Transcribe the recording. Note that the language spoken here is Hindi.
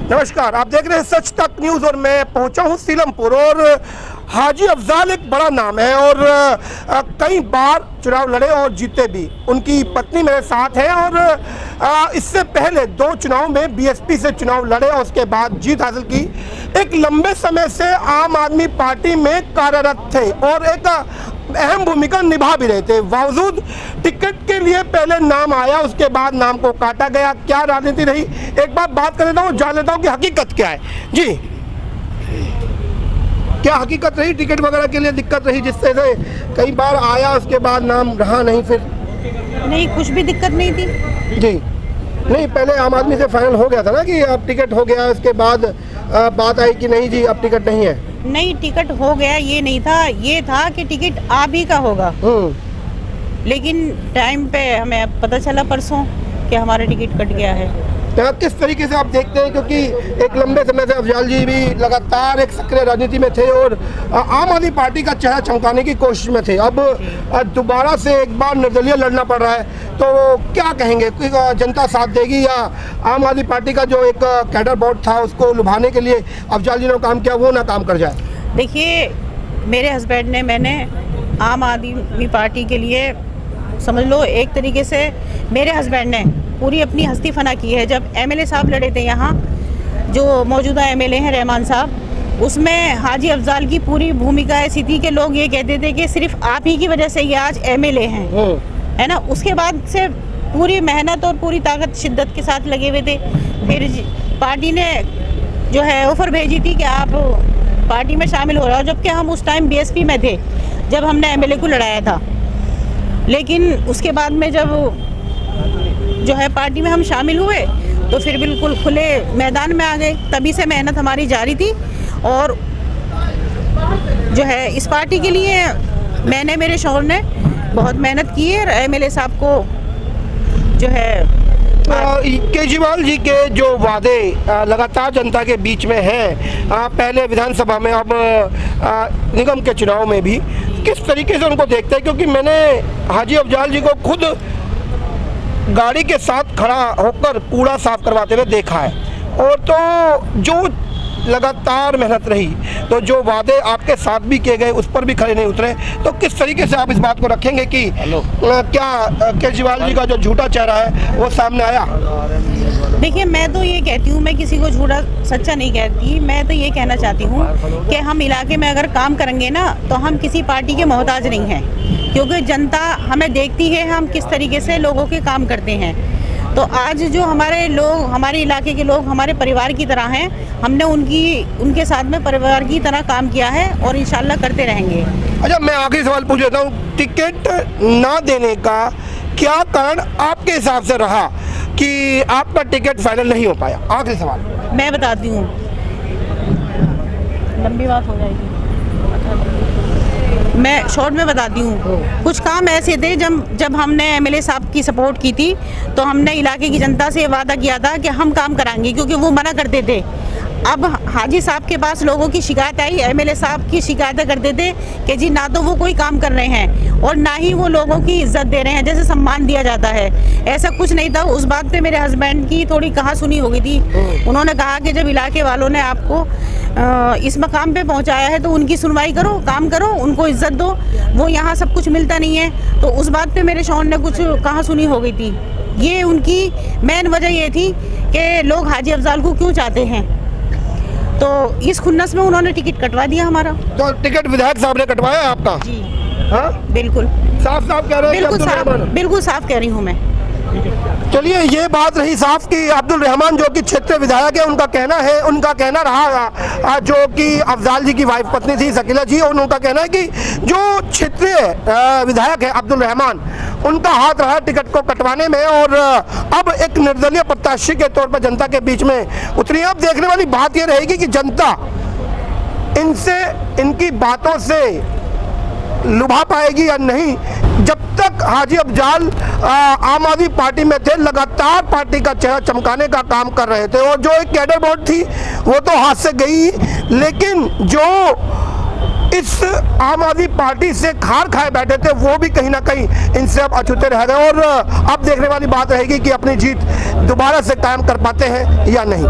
नमस्कार, आप देख रहे हैं सच तक न्यूज़ और मैं पहुंचा हूं सीलमपुर। और हाजी अफजाल एक बड़ा नाम है और कई बार चुनाव लड़े और जीते भी। उनकी पत्नी मेरे साथ है और इससे पहले 2 चुनाव में बीएसपी से चुनाव लड़े और उसके बाद जीत हासिल की। एक लंबे समय से आम आदमी पार्टी में कार्यरत थे और एक अहम भूमिका निभा भी रहे थे। बावजूद टिकट के लिए पहले नाम आया, उसके बाद नाम को काटा गया। क्या राजनीति रही, एक बार बात कर लेता हूँ, जान लेता हूँ कि हकीकत क्या है। जी, क्या हकीकत रही? टिकट वगैरह के लिए दिक्कत रही जिससे से कई बार आया, उसके बाद नाम रहा नहीं? फिर नहीं, कुछ भी दिक्कत नहीं थी जी। नहीं, पहले आम आदमी से फाइनल हो गया था ना कि अब टिकट हो गया, उसके बाद बात आई कि नहीं जी अब टिकट नहीं है। नहीं, टिकट हो गया ये नहीं था, ये था कि टिकट आप ही का होगा। लेकिन टाइम पे हमें पता चला परसों कि हमारा टिकट कट गया है। तो किस तरीके से आप देखते हैं, क्योंकि एक लंबे समय से अफजाल जी भी लगातार एक सक्रिय राजनीति में थे और आम आदमी पार्टी का चेहरा चमकाने की कोशिश में थे। अब दोबारा से एक बार निर्दलीय लड़ना पड़ रहा है, तो क्या कहेंगे? जनता साथ देगी या आम आदमी पार्टी का जो एक कैडर बोर्ड था उसको लुभाने के लिए अफजाल जी ने काम किया वो ना काम कर जाए? देखिए, मेरे हस्बैंड ने, मैंने आम आदमी पार्टी के लिए समझ लो एक तरीके से मेरे हस्बैंड ने पूरी अपनी हस्ती फना की है। जब एमएलए साहब लड़े थे यहाँ, जो मौजूदा एमएलए हैं रहमान साहब, उसमें हाजी अफजाल की पूरी भूमिका ऐसी थी कि लोग ये कहते थे कि सिर्फ आप ही की वजह से ये आज एमएलए हैं, है ना। उसके बाद से पूरी मेहनत और पूरी ताकत शिद्दत के साथ लगे हुए थे। फिर पार्टी ने जो है ऑफ़र भेजी थी कि आप पार्टी में शामिल हो रहे हो, जबकि हम उस टाइम बीएसपी में थे जब हमने एमएलए को लड़ाया था। लेकिन उसके बाद में जब जो है पार्टी में हम शामिल हुए तो फिर बिल्कुल खुले मैदान में आ गए। तभी से मेहनत हमारी जारी थी और जो है इस पार्टी के लिए मैंने, मेरे शौहर ने बहुत मेहनत की है। एमएलए साहब को जो है केजरीवाल जी के जो वादे लगातार जनता के बीच में हैं, पहले विधानसभा में, अब निगम के चुनाव में भी, किस तरीके से उनको देखते हैं? क्योंकि मैंने हाजी अफजाल जी को खुद गाड़ी के साथ खड़ा होकर कूड़ा साफ करवाते हुए देखा है। और तो जो लगातार मेहनत रही, तो जो वादे आपके साथ भी किए गए उस पर भी खड़े नहीं उतरे, तो किस तरीके से आप इस बात को रखेंगे कि क्या केजरीवाल जी का जो झूठा चेहरा है वो सामने आया? देखिए, मैं तो ये कहती हूँ, मैं किसी को झूठा सच्चा नहीं कहती। मैं तो ये कहना चाहती हूँ कि हम इलाके में अगर काम करेंगे ना तो हम किसी पार्टी के मोहताज नहीं हैं, क्योंकि जनता हमें देखती है हम किस तरीके से लोगों के काम करते हैं। तो आज जो हमारे लोग, हमारे इलाके के लोग हमारे परिवार की तरह हैं। हमने उनके साथ में परिवार की तरह काम किया है और इंशाल्लाह करते रहेंगे। अच्छा, मैं आखिरी सवाल पूछ लेता हूँ, टिकट ना देने का क्या कारण आपके हिसाब से रहा कि आपका टिकट फाइनल नहीं हो पाया? आखिरी सवाल मैं बताती हूँ, लंबी बात हो जाएगी, मैं शॉर्ट में बताती हूँ। कुछ काम ऐसे थे जब हमने एमएलए साहब की सपोर्ट की थी तो हमने इलाके की जनता से वादा किया था कि हम काम कराएंगे, क्योंकि वो मना करते थे। अब हाजी साहब के पास लोगों की शिकायत आई, एमएलए साहब की शिकायतें करते थे कि जी ना तो वो कोई काम कर रहे हैं और ना ही वो लोगों की इज्जत दे रहे हैं जैसे सम्मान दिया जाता है। ऐसा कुछ नहीं था। उस बात पे मेरे हस्बैंड की थोड़ी कहासुनी हो गई थी। उन्होंने कहा कि जब इलाके वालों ने आपको इस मकाम पे पहुंचाया है तो उनकी सुनवाई करो, काम करो, उनको इज्जत दो। वो यहाँ सब कुछ मिलता नहीं है। तो उस बात पे मेरे शौहर ने कुछ कहासुनी हो गई थी। ये उनकी मेन वजह ये थी कि लोग हाजी अफजाल को क्यों चाहते हैं, तो इस खुन्नस में उन्होंने टिकट कटवा दिया हमारा। तो टिकट विधायक साहब ने कटवाया है आपका? जी हाँ, बिल्कुल साफ साफ कह रहे हैं। बिल्कुल साफ कह रही हूँ मैं। चलिए, ये बात रही साफ कि अब्दुल रहमान जो कि क्षेत्रीय विधायक है, उनका कहना रहा जो कि अफजाल जी की वाइफ पत्नी थी शकीला जी, और उनका कहना है कि जो क्षेत्रीय विधायक है अब्दुल रहमान, उनका हाथ रहा टिकट को कटवाने में और अब एक निर्दलीय प्रत्याशी के तौर पर जनता के बीच में उतरी। अब देखने वाली बात यह रहेगी कि जनता इनसे, इनकी बातों से लुभा पाएगी या नहीं। जब तक हाजी अफजाल आम आदमी पार्टी में थे, लगातार पार्टी का चेहरा चमकाने का काम कर रहे थे और जो एक कैडर बोर्ड थी वो तो हाथ से गई, लेकिन जो इस आम आदमी पार्टी से खार खाए बैठे थे वो भी कहीं ना कहीं इनसे अब अछूते रह गए और अब देखने वाली बात रहेगी कि अपनी जीत दोबारा से कायम कर पाते हैं या नहीं।